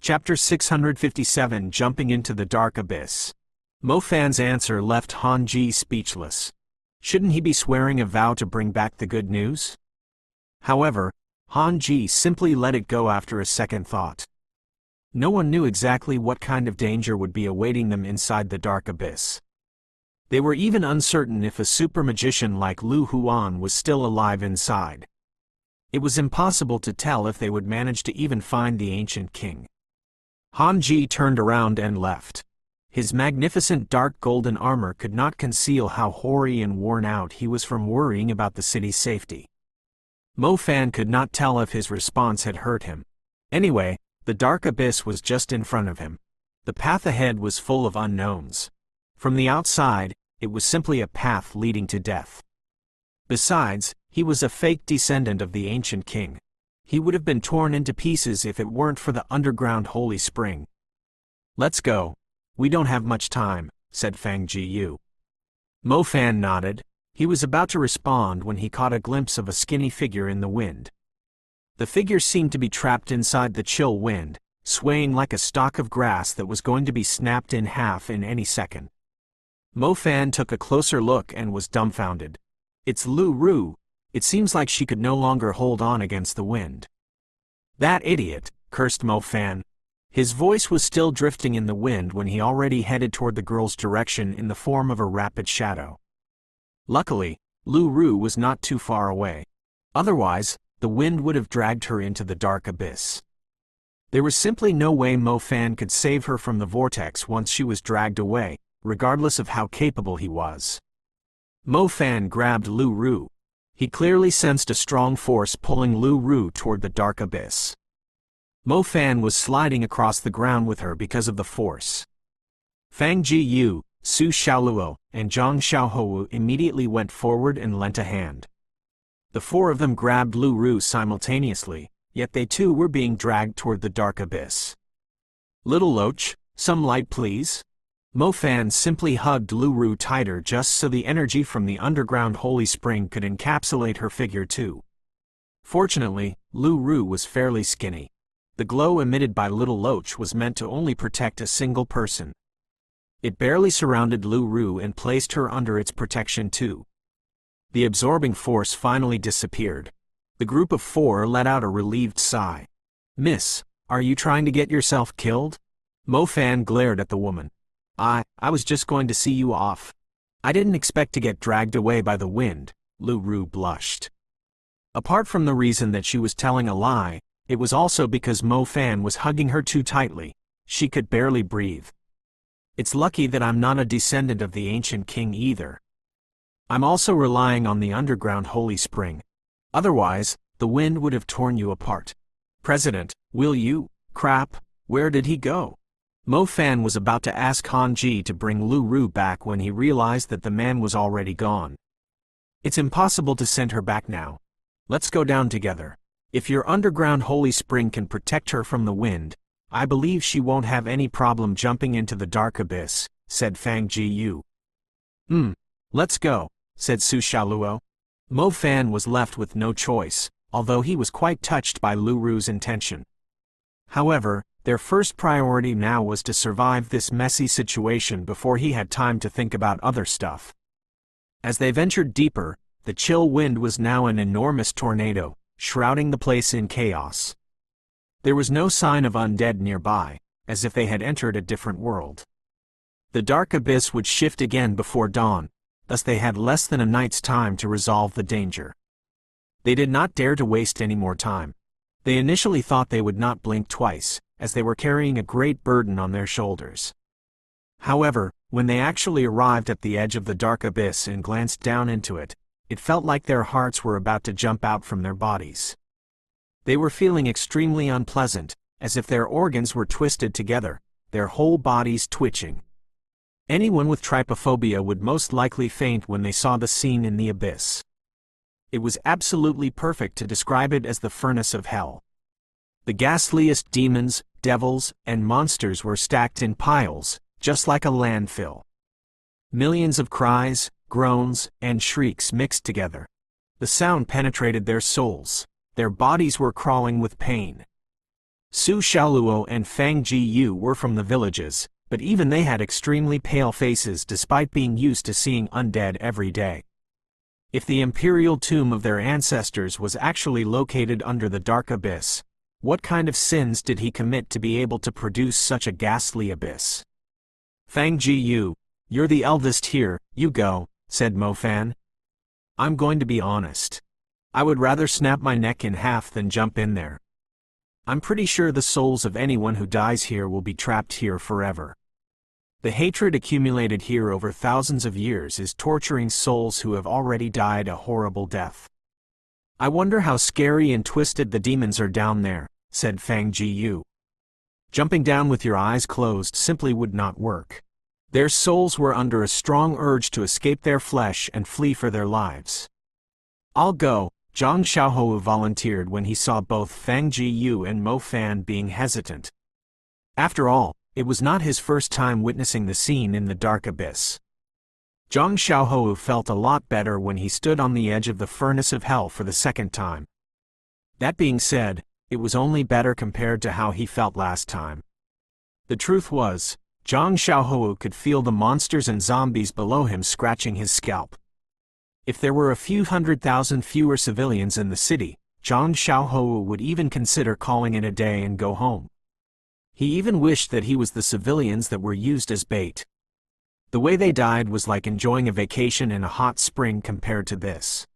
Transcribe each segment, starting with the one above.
Chapter 657 Jumping into the Dark Abyss. Mo Fan's answer left Han Ji speechless. Shouldn't he be swearing a vow to bring back the good news? However, Han Ji simply let it go after a second thought. No one knew exactly what kind of danger would be awaiting them inside the dark abyss. They were even uncertain if a super magician like Lu Huan was still alive inside. It was impossible to tell if they would manage to even find the ancient king. Han Ji turned around and left. His magnificent dark golden armor could not conceal how hoary and worn out he was from worrying about the city's safety. Mo Fan could not tell if his response had hurt him. Anyway, the dark abyss was just in front of him. The path ahead was full of unknowns. From the outside, it was simply a path leading to death. Besides, he was a fake descendant of the ancient king. He would have been torn into pieces if it weren't for the underground holy spring. "Let's go. We don't have much time," said Fang Jiyu. Mo Fan nodded. He was about to respond when he caught a glimpse of a skinny figure in the wind. The figure seemed to be trapped inside the chill wind, swaying like a stalk of grass that was going to be snapped in half in any second. Mo Fan took a closer look and was dumbfounded. "It's Lu Ru. It seems like she could no longer hold on against the wind." "That idiot," cursed Mo Fan. His voice was still drifting in the wind when he already headed toward the girl's direction in the form of a rapid shadow. Luckily, Lu Ru was not too far away. Otherwise, the wind would have dragged her into the dark abyss. There was simply no way Mo Fan could save her from the vortex once she was dragged away, regardless of how capable he was. Mo Fan grabbed Lu Ru. He clearly sensed a strong force pulling Lu Ru toward the dark abyss. Mo Fan was sliding across the ground with her because of the force. Fang Jiyu, Su Xiaoluo, and Zhang Xiaohou immediately went forward and lent a hand. The four of them grabbed Lu Ru simultaneously, yet they too were being dragged toward the dark abyss. "Little Loach, some light please?" Mo Fan simply hugged Lu Ru tighter just so the energy from the underground holy spring could encapsulate her figure too. Fortunately, Lu Ru was fairly skinny. The glow emitted by Little Loach was meant to only protect a single person. It barely surrounded Lu Ru and placed her under its protection too. The absorbing force finally disappeared. The group of four let out a relieved sigh. "Miss, are you trying to get yourself killed?" Mo Fan glared at the woman. I was just going to see you off. I didn't expect to get dragged away by the wind," Lu Ru blushed. Apart from the reason that she was telling a lie, it was also because Mo Fan was hugging her too tightly. She could barely breathe. "It's lucky that I'm not a descendant of the ancient king either. I'm also relying on the underground holy spring. Otherwise, the wind would have torn you apart. President, will you? Crap, where did he go?" Mo Fan was about to ask Han Ji to bring Lu Ru back when he realized that the man was already gone. "It's impossible to send her back now. Let's go down together. If your underground holy spring can protect her from the wind, I believe she won't have any problem jumping into the dark abyss," said Fang Jiyu. Let's go," said Su Xiaoluo. Mo Fan was left with no choice, although he was quite touched by Lu Ru's intention. However, their first priority now was to survive this messy situation before he had time to think about other stuff. As they ventured deeper, the chill wind was now an enormous tornado, shrouding the place in chaos. There was no sign of undead nearby, as if they had entered a different world. The dark abyss would shift again before dawn, thus they had less than a night's time to resolve the danger. They did not dare to waste any more time. They initially thought they would not blink twice, as they were carrying a great burden on their shoulders. However, when they actually arrived at the edge of the dark abyss and glanced down into it, it felt like their hearts were about to jump out from their bodies. They were feeling extremely unpleasant, as if their organs were twisted together, their whole bodies twitching. Anyone with trypophobia would most likely faint when they saw the scene in the abyss. It was absolutely perfect to describe it as the furnace of hell. The ghastliest demons, devils, and monsters were stacked in piles, just like a landfill. Millions of cries, groans, and shrieks mixed together. The sound penetrated their souls. Their bodies were crawling with pain. Su Xiaoluo and Fang Jiyu were from the villages, but even they had extremely pale faces despite being used to seeing undead every day. If the imperial tomb of their ancestors was actually located under the dark abyss, what kind of sins did he commit to be able to produce such a ghastly abyss? Fang Jiyu, you're the eldest here, you go, said Mo Fan. I'm going to be honest. I would rather snap my neck in half than jump in there. I'm pretty sure the souls of anyone who dies here will be trapped here forever. The hatred accumulated here over thousands of years is torturing souls who have already died a horrible death. I wonder how scary and twisted the demons are down there, said Fang Jiyu. Jumping down with your eyes closed simply would not work. Their souls were under a strong urge to escape their flesh and flee for their lives. I'll go, Zhang Xiaohou volunteered when he saw both Fang Jiyu and Mo Fan being hesitant. After all, it was not his first time witnessing the scene in the dark abyss. Zhang Xiaohou felt a lot better when he stood on the edge of the furnace of hell for the second time. That being said, it was only better compared to how he felt last time. The truth was, Zhang Xiaohou could feel the monsters and zombies below him scratching his scalp. If there were a few 100,000 fewer civilians in the city, Zhang Xiaohou would even consider calling it a day and go home. He even wished that he was the civilians that were used as bait. The way they died was like enjoying a vacation in a hot spring compared to this.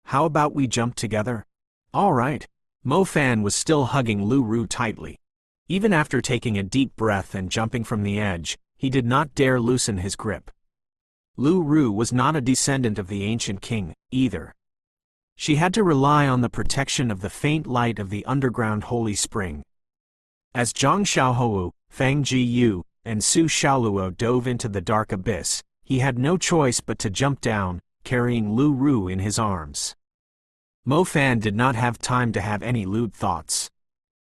How about we jump together? All right. Mo Fan was still hugging Lu Ru tightly. Even after taking a deep breath and jumping from the edge, he did not dare loosen his grip. Lu Ru was not a descendant of the ancient king, either. She had to rely on the protection of the faint light of the underground holy spring. As Zhang Xiaohou, Fang Jiyu, and Su Xiaoluo dove into the dark abyss, he had no choice but to jump down, carrying Lu Ru in his arms. Mo Fan did not have time to have any lewd thoughts.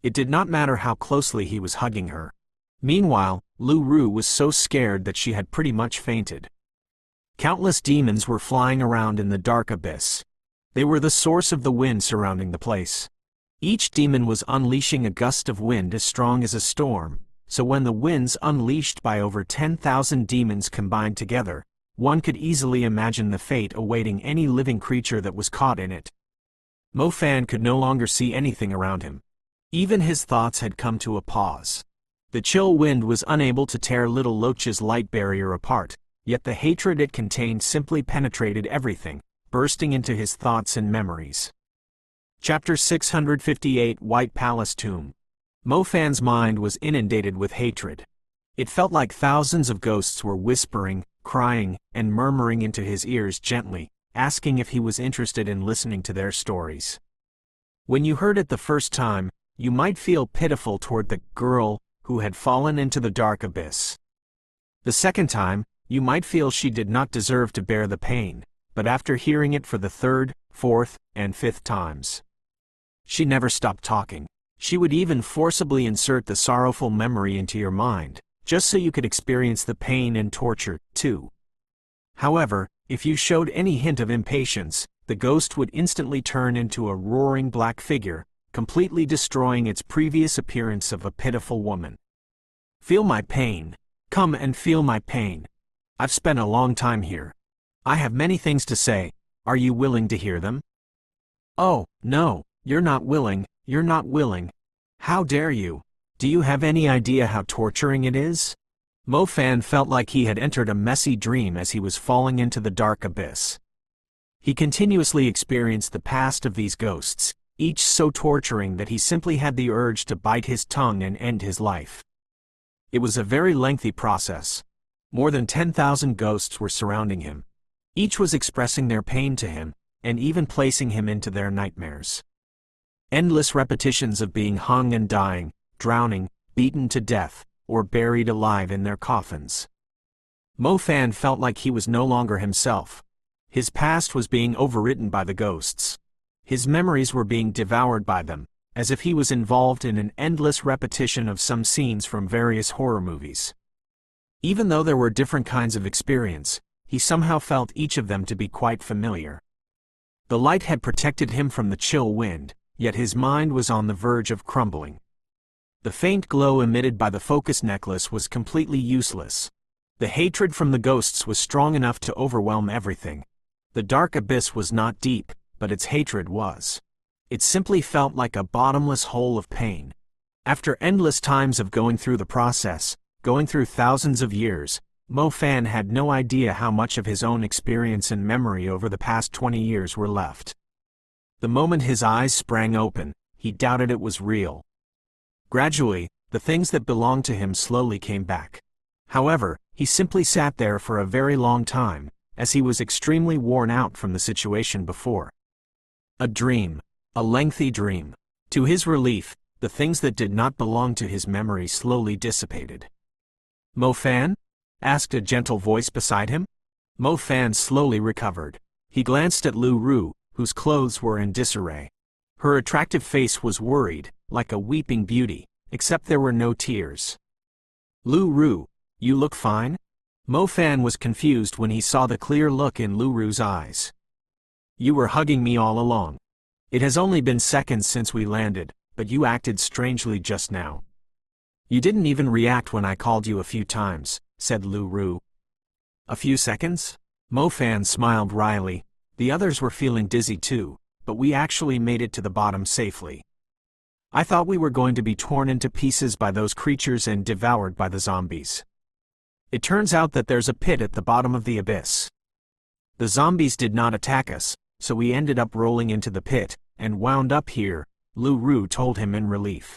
It did not matter how closely he was hugging her. Meanwhile, Lu Ru was so scared that she had pretty much fainted. Countless demons were flying around in the dark abyss. They were the source of the wind surrounding the place. Each demon was unleashing a gust of wind as strong as a storm, so when the winds unleashed by over 10,000 demons combined together, one could easily imagine the fate awaiting any living creature that was caught in it. Mo Fan could no longer see anything around him. Even his thoughts had come to a pause. The chill wind was unable to tear little Loach's light barrier apart, yet the hatred it contained simply penetrated everything, bursting into his thoughts and memories. Chapter 658 White Palace Tomb. Mo Fan's mind was inundated with hatred. It felt like thousands of ghosts were whispering, crying, and murmuring into his ears gently, asking if he was interested in listening to their stories. When you heard it the first time, you might feel pitiful toward the girl who had fallen into the dark abyss. The second time, you might feel she did not deserve to bear the pain, but after hearing it for the third, fourth, and fifth times, she never stopped talking. She would even forcibly insert the sorrowful memory into your mind, just so you could experience the pain and torture, too. However, if you showed any hint of impatience, the ghost would instantly turn into a roaring black figure, completely destroying its previous appearance of a pitiful woman. Feel my pain. Come and feel my pain. I've spent a long time here. I have many things to say. Are you willing to hear them? Oh, no, you're not willing, you're not willing. How dare you? Do you have any idea how torturing it is? Mo Fan felt like he had entered a messy dream as he was falling into the dark abyss. He continuously experienced the past of these ghosts, each so torturing that he simply had the urge to bite his tongue and end his life. It was a very lengthy process. More than 10,000 ghosts were surrounding him. Each was expressing their pain to him, and even placing him into their nightmares. Endless repetitions of being hung and dying, drowning, beaten to death, or buried alive in their coffins. Mo Fan felt like he was no longer himself. His past was being overwritten by the ghosts. His memories were being devoured by them, as if he was involved in an endless repetition of some scenes from various horror movies. Even though there were different kinds of experience, he somehow felt each of them to be quite familiar. The light had protected him from the chill wind, yet his mind was on the verge of crumbling. The faint glow emitted by the focus necklace was completely useless. The hatred from the ghosts was strong enough to overwhelm everything. The dark abyss was not deep, but its hatred was. It simply felt like a bottomless hole of pain. After endless times of going through the process, going through thousands of years, Mo Fan had no idea how much of his own experience and memory over the past 20 years were left. The moment his eyes sprang open, he doubted it was real. Gradually, the things that belonged to him slowly came back. However, he simply sat there for a very long time, as he was extremely worn out from the situation before. A dream. A lengthy dream. To his relief, the things that did not belong to his memory slowly dissipated. "Mo Fan?" asked a gentle voice beside him. Mo Fan slowly recovered. He glanced at Lu Ru, whose clothes were in disarray. Her attractive face was worried, like a weeping beauty, except there were no tears. "Lu Ru, you look fine?" Mo Fan was confused when he saw the clear look in Lu Ru's eyes. "You were hugging me all along. It has only been seconds since we landed, but you acted strangely just now. You didn't even react when I called you a few times," said Lu Ru. "A few seconds?" Mo Fan smiled wryly. The others were feeling dizzy too, but we actually made it to the bottom safely. I thought we were going to be torn into pieces by those creatures and devoured by the zombies. It turns out that there's a pit at the bottom of the abyss. The zombies did not attack us, so we ended up rolling into the pit, and wound up here, Lu Ru told him in relief.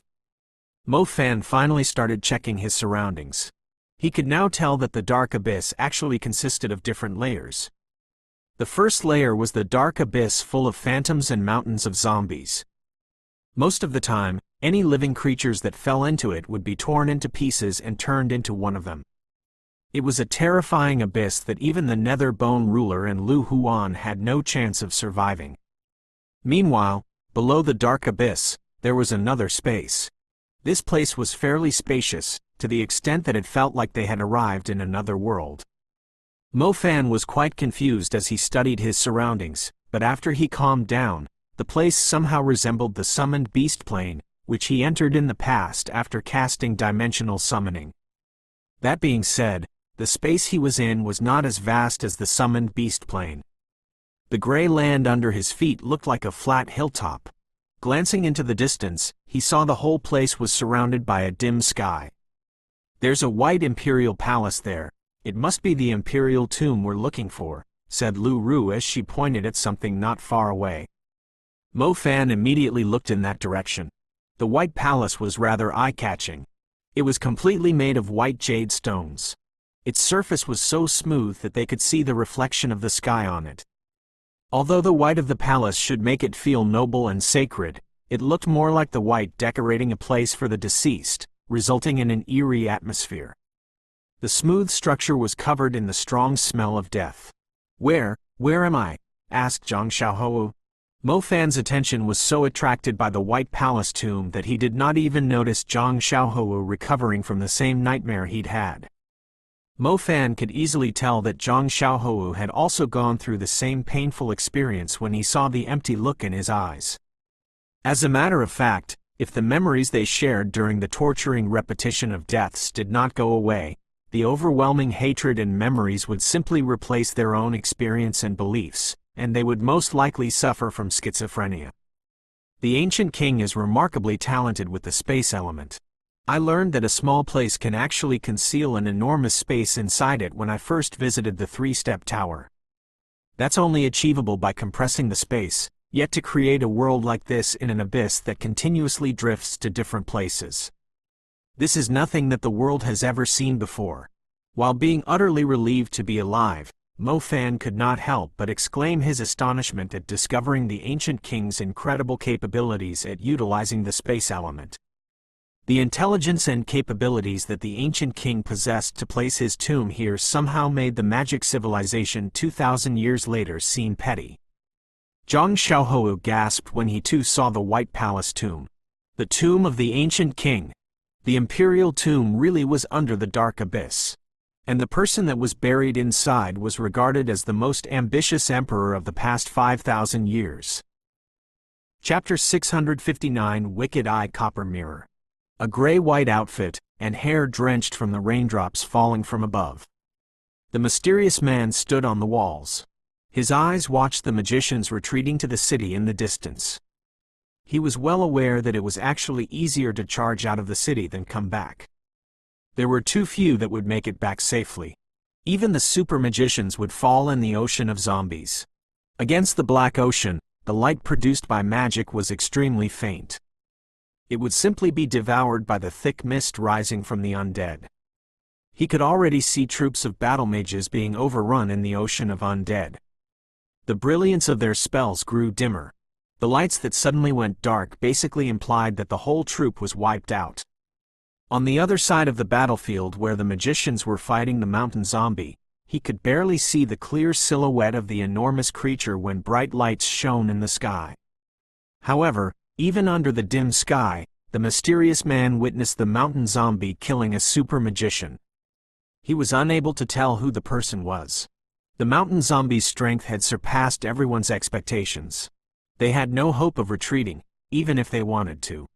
Mo Fan finally started checking his surroundings. He could now tell that the dark abyss actually consisted of different layers. The first layer was the dark abyss full of phantoms and mountains of zombies. Most of the time, any living creatures that fell into it would be torn into pieces and turned into one of them. It was a terrifying abyss that even the Nether Bone Ruler and Lu Huan had no chance of surviving. Meanwhile, below the dark abyss, there was another space. This place was fairly spacious, to the extent that it felt like they had arrived in another world. Mo Fan was quite confused as he studied his surroundings, but after he calmed down, the place somehow resembled the summoned beast plane, which he entered in the past after casting dimensional summoning. That being said, the space he was in was not as vast as the summoned beast plane. The gray land under his feet looked like a flat hilltop. Glancing into the distance, he saw the whole place was surrounded by a dim sky. "There's a white imperial palace there. It must be the imperial tomb we're looking for," said Lu Ru as she pointed at something not far away. Mo Fan immediately looked in that direction. The white palace was rather eye-catching. It was completely made of white jade stones. Its surface was so smooth that they could see the reflection of the sky on it. Although the white of the palace should make it feel noble and sacred, it looked more like the white decorating a place for the deceased, resulting in an eerie atmosphere. The smooth structure was covered in the strong smell of death. Where am I?" asked Zhang Xiaohou. Mo Fan's attention was so attracted by the white palace tomb that he did not even notice Zhang Xiaohou recovering from the same nightmare he'd had. Mo Fan could easily tell that Zhang Xiaohou had also gone through the same painful experience when he saw the empty look in his eyes. As a matter of fact, if the memories they shared during the torturing repetition of deaths did not go away, the overwhelming hatred and memories would simply replace their own experience and beliefs, and they would most likely suffer from schizophrenia. The ancient king is remarkably talented with the space element. I learned that a small place can actually conceal an enormous space inside it when I first visited the three-step tower. That's only achievable by compressing the space, yet to create a world like this in an abyss that continuously drifts to different places. This is nothing that the world has ever seen before. While being utterly relieved to be alive, Mo Fan could not help but exclaim his astonishment at discovering the ancient king's incredible capabilities at utilizing the space element. The intelligence and capabilities that the ancient king possessed to place his tomb here somehow made the magic civilization 2,000 years later seem petty. Zhang Xiaohou gasped when he too saw the White Palace tomb. The tomb of the ancient king. The imperial tomb really was under the dark abyss. And the person that was buried inside was regarded as the most ambitious emperor of the past 5,000 years. Chapter 659 Wicked Eye Copper Mirror. a gray-white outfit, and hair drenched from the raindrops falling from above. The mysterious man stood on the walls. His eyes watched the magicians retreating to the city in the distance. He was well aware that it was actually easier to charge out of the city than come back. There were too few that would make it back safely. Even the super magicians would fall in the ocean of zombies. Against the black ocean, the light produced by magic was extremely faint. It would simply be devoured by the thick mist rising from the undead. He could already see troops of battle mages being overrun in the ocean of undead. The brilliance of their spells grew dimmer. The lights that suddenly went dark basically implied that the whole troop was wiped out. On the other side of the battlefield where the magicians were fighting the mountain zombie, he could barely see the clear silhouette of the enormous creature when bright lights shone in the sky. However, even under the dim sky, the mysterious man witnessed the mountain zombie killing a super magician. He was unable to tell who the person was. The mountain zombie's strength had surpassed everyone's expectations. They had no hope of retreating, even if they wanted to.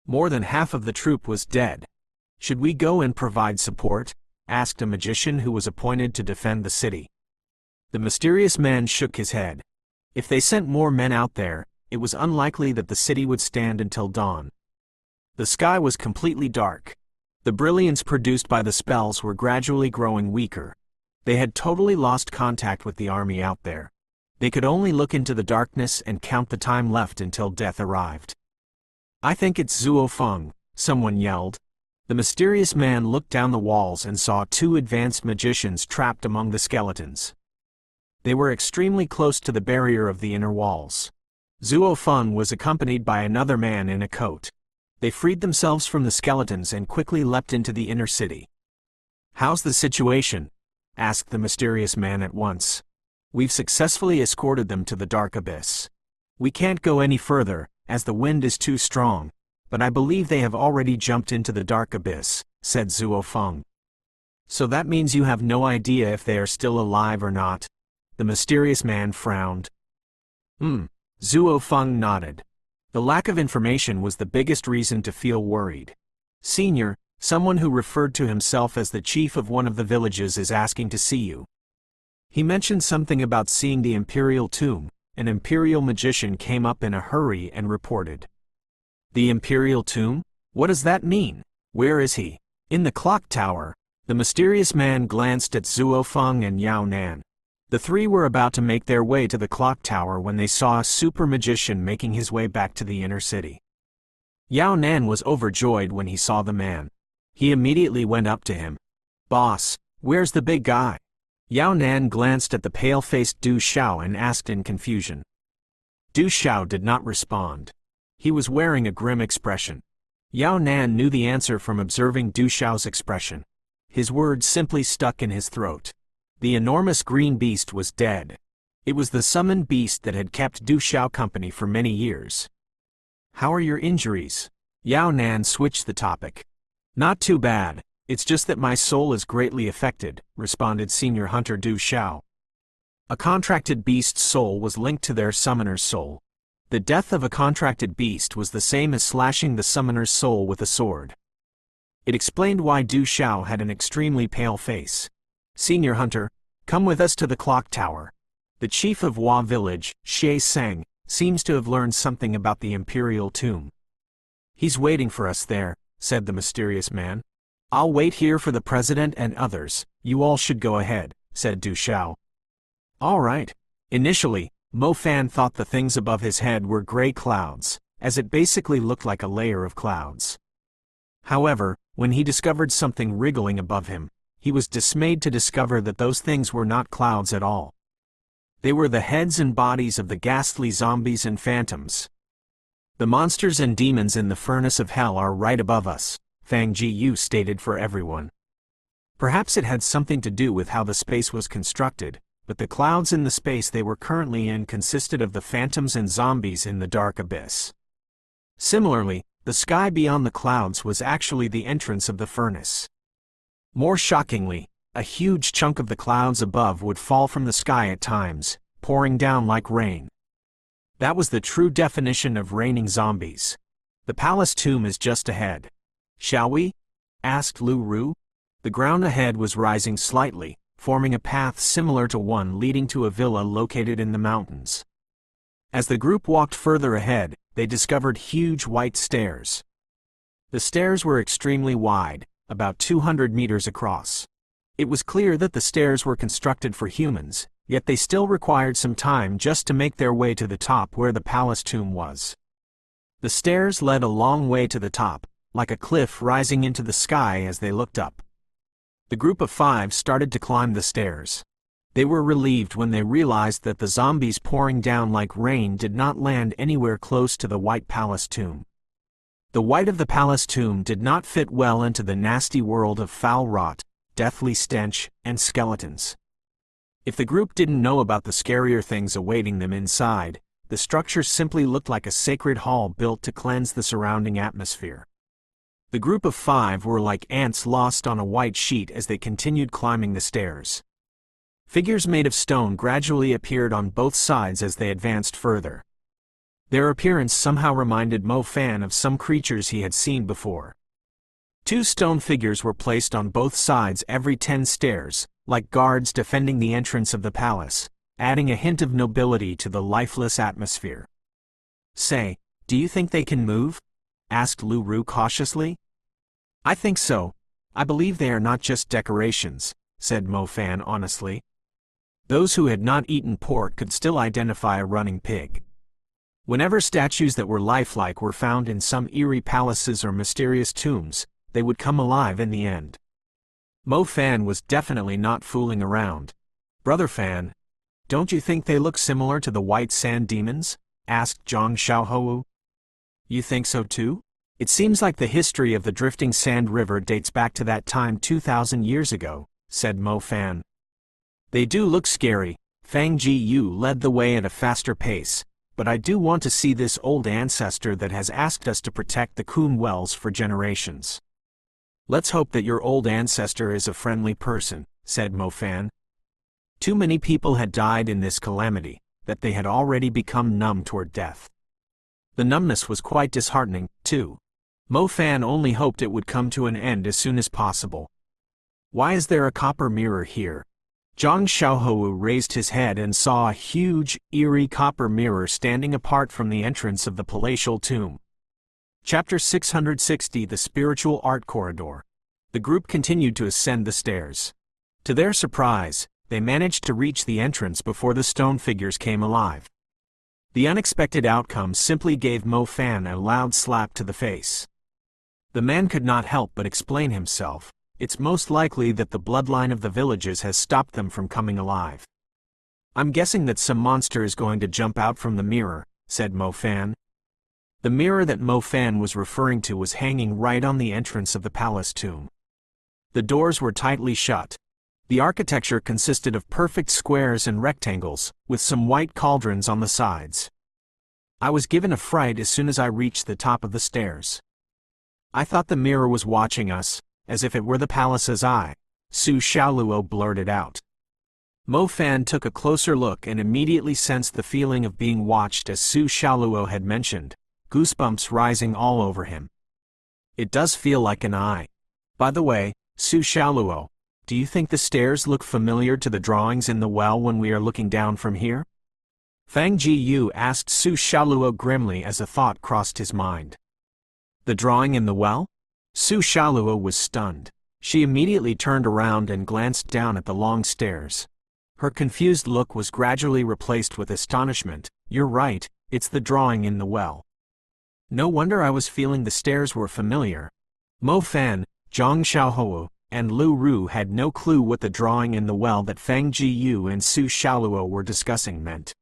More than half of the troop was dead. "Should we go and provide support?" asked a magician who was appointed to defend the city. The mysterious man shook his head. If they sent more men out there, it was unlikely that the city would stand until dawn. The sky was completely dark. The brilliance produced by the spells were gradually growing weaker. They had totally lost contact with the army out there. They could only look into the darkness and count the time left until death arrived. "I think it's Zuo Feng," someone yelled. The mysterious man looked down the walls and saw two advanced magicians trapped among the skeletons. They were extremely close to the barrier of the inner walls. Zuo Feng was accompanied by another man in a coat. They freed themselves from the skeletons and quickly leapt into the inner city. "How's the situation?" asked the mysterious man at once. "We've successfully escorted them to the dark abyss. We can't go any further, as the wind is too strong, but I believe they have already jumped into the dark abyss," said Zuo Feng. "So that means you have no idea if they are still alive or not?" The mysterious man frowned. Zuo Feng nodded. The lack of information was the biggest reason to feel worried. "Senior, someone who referred to himself as the chief of one of the villages is asking to see you. He mentioned something about seeing the Imperial Tomb." An Imperial magician came up in a hurry and reported. "The Imperial Tomb? What does that mean? Where is he?" "In the clock tower." The mysterious man glanced at Zuo Feng and Yao Nan. The three were about to make their way to the clock tower when they saw a super magician making his way back to the inner city. Yao Nan was overjoyed when he saw the man. He immediately went up to him. "Boss, where's the big guy?" Yao Nan glanced at the pale-faced Du Xiao and asked in confusion. Du Xiao did not respond. He was wearing a grim expression. Yao Nan knew the answer from observing Du Xiao's expression. His words simply stuck in his throat. The enormous green beast was dead. It was the summoned beast that had kept Du Xiao company for many years. "How are your injuries?" Yao Nan switched the topic. "Not too bad. It's just that my soul is greatly affected," responded senior hunter Du Xiao. A contracted beast's soul was linked to their summoner's soul. The death of a contracted beast was the same as slashing the summoner's soul with a sword. It explained why Du Xiao had an extremely pale face. "Senior hunter, come with us to the clock tower. The chief of Hua village, Xie Seng, seems to have learned something about the Imperial Tomb. He's waiting for us there," said the mysterious man. "I'll wait here for the president and others. You all should go ahead," said Du Xiao. "All right." Initially, Mo Fan thought the things above his head were gray clouds, as it basically looked like a layer of clouds. However, when he discovered something wriggling above him, he was dismayed to discover that those things were not clouds at all. They were the heads and bodies of the ghastly zombies and phantoms. "The monsters and demons in the furnace of hell are right above us," Fang Jiyu stated for everyone. Perhaps it had something to do with how the space was constructed, but the clouds in the space they were currently in consisted of the phantoms and zombies in the dark abyss. Similarly, the sky beyond the clouds was actually the entrance of the furnace. More shockingly, a huge chunk of the clouds above would fall from the sky at times, pouring down like rain. That was the true definition of raining zombies. The palace tomb is just ahead. Shall we? Asked Lu Ru. The ground ahead was rising slightly, forming a path similar to one leading to a villa located in the mountains. As the group walked further ahead, they discovered huge white stairs. The stairs were extremely wide, about 200 meters across. It was clear that the stairs were constructed for humans, yet they still required some time just to make their way to the top where the palace tomb was. The stairs led a long way to the top, like a cliff rising into the sky as they looked up. The group of 5 started to climb the stairs. They were relieved when they realized that the zombies pouring down like rain did not land anywhere close to the white palace tomb. The white of the palace tomb did not fit well into the nasty world of foul rot, deathly stench, and skeletons. If the group didn't know about the scarier things awaiting them inside, the structure simply looked like a sacred hall built to cleanse the surrounding atmosphere. The group of 5 were like ants lost on a white sheet as they continued climbing the stairs. Figures made of stone gradually appeared on both sides as they advanced further. Their appearance somehow reminded Mo Fan of some creatures he had seen before. 2 stone figures were placed on both sides every 10 stairs, like guards defending the entrance of the palace, adding a hint of nobility to the lifeless atmosphere. "Say, do you think they can move?" asked Lu Ru cautiously. "I think so. I believe they are not just decorations," said Mo Fan honestly. Those who had not eaten pork could still identify a running pig. Whenever statues that were lifelike were found in some eerie palaces or mysterious tombs, they would come alive in the end. Mo Fan was definitely not fooling around. "Brother Fan, don't you think they look similar to the white sand demons?" asked Zhang Xiaohou. "You think so too? It seems like the history of the drifting sand river dates back to that time 2,000 years ago," said Mo Fan. "They do look scary." Fang Ji led the way at a faster pace, "but I do want to see this old ancestor that has asked us to protect the Kun Wells for generations." "Let's hope that your old ancestor is a friendly person," said Mo Fan. Too many people had died in this calamity, that they had already become numb toward death. The numbness was quite disheartening, too. Mo Fan only hoped it would come to an end as soon as possible. "Why is there a copper mirror here?" Zhang Xiaohou raised his head and saw a huge, eerie copper mirror standing apart from the entrance of the palatial tomb. Chapter 660 The Spiritual Art Corridor. The group continued to ascend the stairs. To their surprise, they managed to reach the entrance before the stone figures came alive. The unexpected outcome simply gave Mo Fan a loud slap to the face. The man could not help but explain himself. "It's most likely that the bloodline of the villages has stopped them from coming alive. I'm guessing that some monster is going to jump out from the mirror," said Mo Fan. The mirror that Mo Fan was referring to was hanging right on the entrance of the palace tomb. The doors were tightly shut. The architecture consisted of perfect squares and rectangles, with some white cauldrons on the sides. I was given a fright as soon as I reached the top of the stairs. I thought the mirror was watching us, as if it were the palace's eye, Su Xiaoluo blurted out. Mo Fan took a closer look and immediately sensed the feeling of being watched as Su Xiaoluo had mentioned, goosebumps rising all over him. "It does feel like an eye. By the way, Su Xiaoluo, do you think the stairs look familiar to the drawings in the well when we are looking down from here?" Fang Ji asked Su Xiaoluo grimly as a thought crossed his mind. "The drawing in the well?" Su Xiaoluo was stunned. She immediately turned around and glanced down at the long stairs. Her confused look was gradually replaced with astonishment. "You're right, it's the drawing in the well. No wonder I was feeling the stairs were familiar." Mo Fan, Zhang Xiaohou, and Lu Ru had no clue what the drawing in the well that Fang Ji and Su Xiaoluo were discussing meant.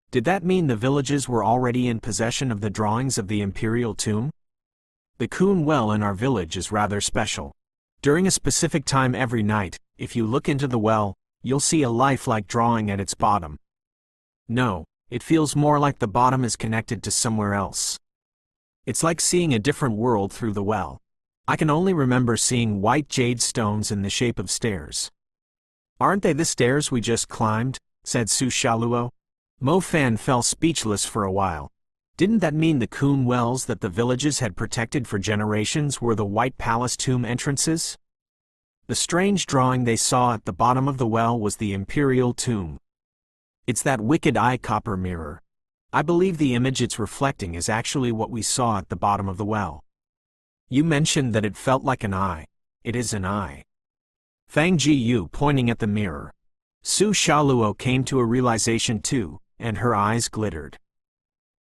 Did that mean the villages were already in possession of the drawings of the imperial tomb? The Kun Well in our village is rather special. During a specific time every night, if you look into the well, you'll see a lifelike drawing at its bottom. No, it feels more like the bottom is connected to somewhere else. It's like seeing a different world through the well. I can only remember seeing white jade stones in the shape of stairs. "Aren't they the stairs we just climbed?" said Su Xiaoluo. Mo Fan fell speechless for a while. Didn't that mean the Kun wells that the villages had protected for generations were the White Palace tomb entrances? The strange drawing they saw at the bottom of the well was the Imperial tomb. It's that wicked eye copper mirror. I believe the image it's reflecting is actually what we saw at the bottom of the well. You mentioned that it felt like an eye. It is an eye. Fang Jiyu pointing at the mirror. Su Xiaoluo came to a realization too, and her eyes glittered.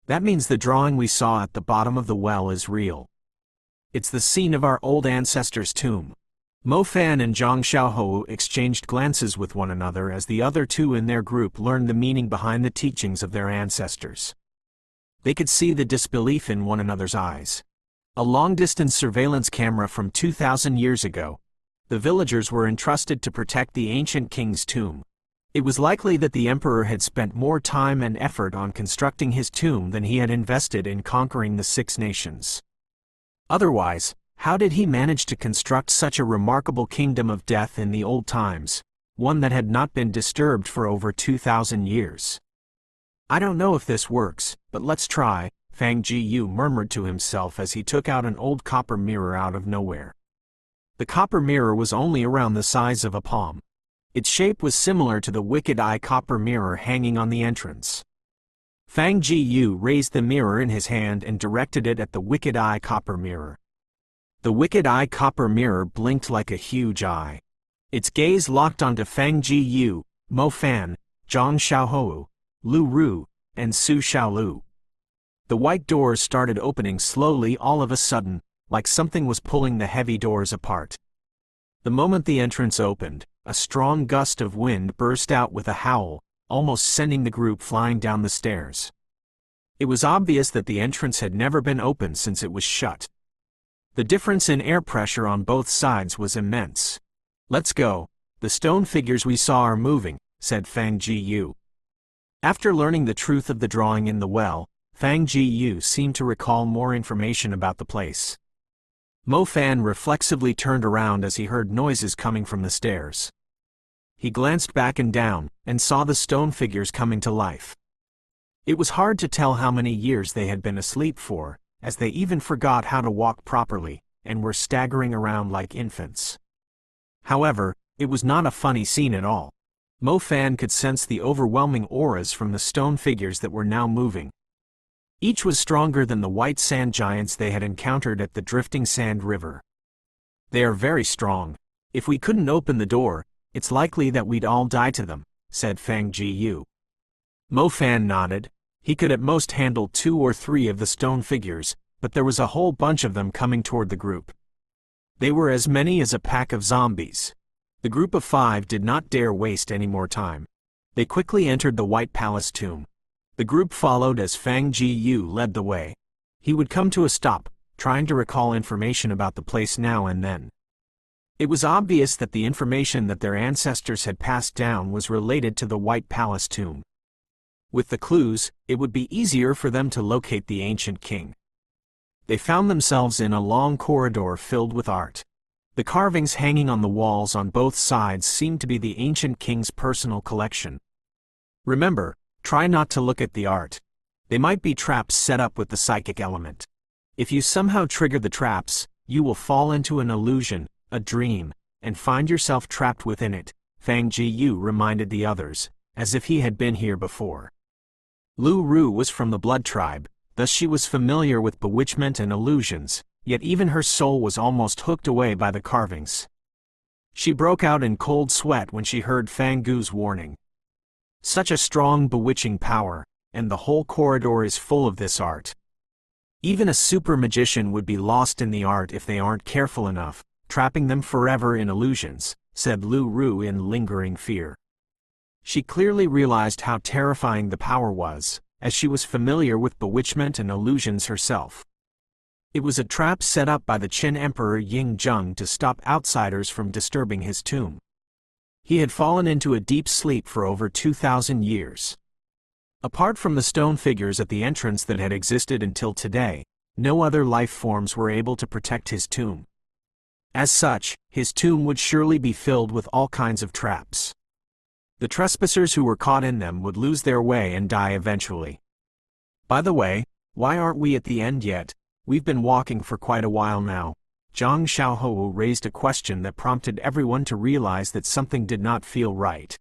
That means the drawing we saw at the bottom of the well is real. It's the scene of our old ancestors' tomb. Mo Fan and Zhang Xiaohou exchanged glances with one another as the other two in their group learned the meaning behind the teachings of their ancestors. They could see the disbelief in one another's eyes. A long-distance surveillance camera from 2,000 years ago. The villagers were entrusted to protect the ancient king's tomb. It was likely that the emperor had spent more time and effort on constructing his tomb than he had invested in conquering the 6 nations. Otherwise, how did he manage to construct such a remarkable kingdom of death in the old times, one that had not been disturbed for over 2,000 years? I don't know if this works, but let's try, Fang Jiyu murmured to himself as he took out an old copper mirror out of nowhere. The copper mirror was only around the size of a palm. Its shape was similar to the wicked eye copper mirror hanging on the entrance. Fang Jiyu raised the mirror in his hand and directed it at the wicked eye copper mirror. The wicked eye copper mirror blinked like a huge eye. Its gaze locked onto Fang Jiyu, Mo Fan, Zhang Xiaohou, Lu Ru, and Su Xiaolu. The white doors started opening slowly all of a sudden, like something was pulling the heavy doors apart. The moment the entrance opened, a strong gust of wind burst out with a howl, almost sending the group flying down the stairs. It was obvious that the entrance had never been opened since it was shut. The difference in air pressure on both sides was immense. Let's go. The stone figures we saw are moving, said Fang Jiyu. After learning the truth of the drawing in the well, Fang Jiyu seemed to recall more information about the place. Mo Fan reflexively turned around as he heard noises coming from the stairs. He glanced back and down, and saw the stone figures coming to life. It was hard to tell how many years they had been asleep for, as they even forgot how to walk properly, and were staggering around like infants. However, it was not a funny scene at all. Mo Fan could sense the overwhelming auras from the stone figures that were now moving. Each was stronger than the white sand giants they had encountered at the drifting sand river. They are very strong. If we couldn't open the door, it's likely that we'd all die to them, said Fang Jiyu. Mo Fan nodded. He could at most handle 2 or 3 of the stone figures, but there was a whole bunch of them coming toward the group. They were as many as a pack of zombies. The group of 5 did not dare waste any more time. They quickly entered the White Palace tomb. The group followed as Fang Jiyu led the way. He would come to a stop, trying to recall information about the place now and then. It was obvious that the information that their ancestors had passed down was related to the White Palace tomb. With the clues, it would be easier for them to locate the ancient king. They found themselves in a long corridor filled with art. The carvings hanging on the walls on both sides seemed to be the ancient king's personal collection. Remember, try not to look at the art. They might be traps set up with the psychic element. If you somehow trigger the traps, you will fall into an illusion, a dream, and find yourself trapped within it, Fang Jiyu reminded the others, as if he had been here before. Lu Ru was from the blood tribe, thus she was familiar with bewitchment and illusions, yet even her soul was almost hooked away by the carvings. She broke out in cold sweat when she heard Fang Gu's warning. Such a strong bewitching power, and the whole corridor is full of this art. Even a super magician would be lost in the art if they aren't careful enough, trapping them forever in illusions, said Lu Ru in lingering fear. She clearly realized how terrifying the power was, as she was familiar with bewitchment and illusions herself. It was a trap set up by the Qin Emperor Ying Zheng to stop outsiders from disturbing his tomb. He had fallen into a deep sleep for over 2,000 years. Apart from the stone figures at the entrance that had existed until today, no other life forms were able to protect his tomb. As such, his tomb would surely be filled with all kinds of traps. The trespassers who were caught in them would lose their way and die eventually. By the way, Why aren't we at the end yet? We've been walking for quite a while now. Zhang Xiaohou raised a question that prompted everyone to realize that something did not feel right.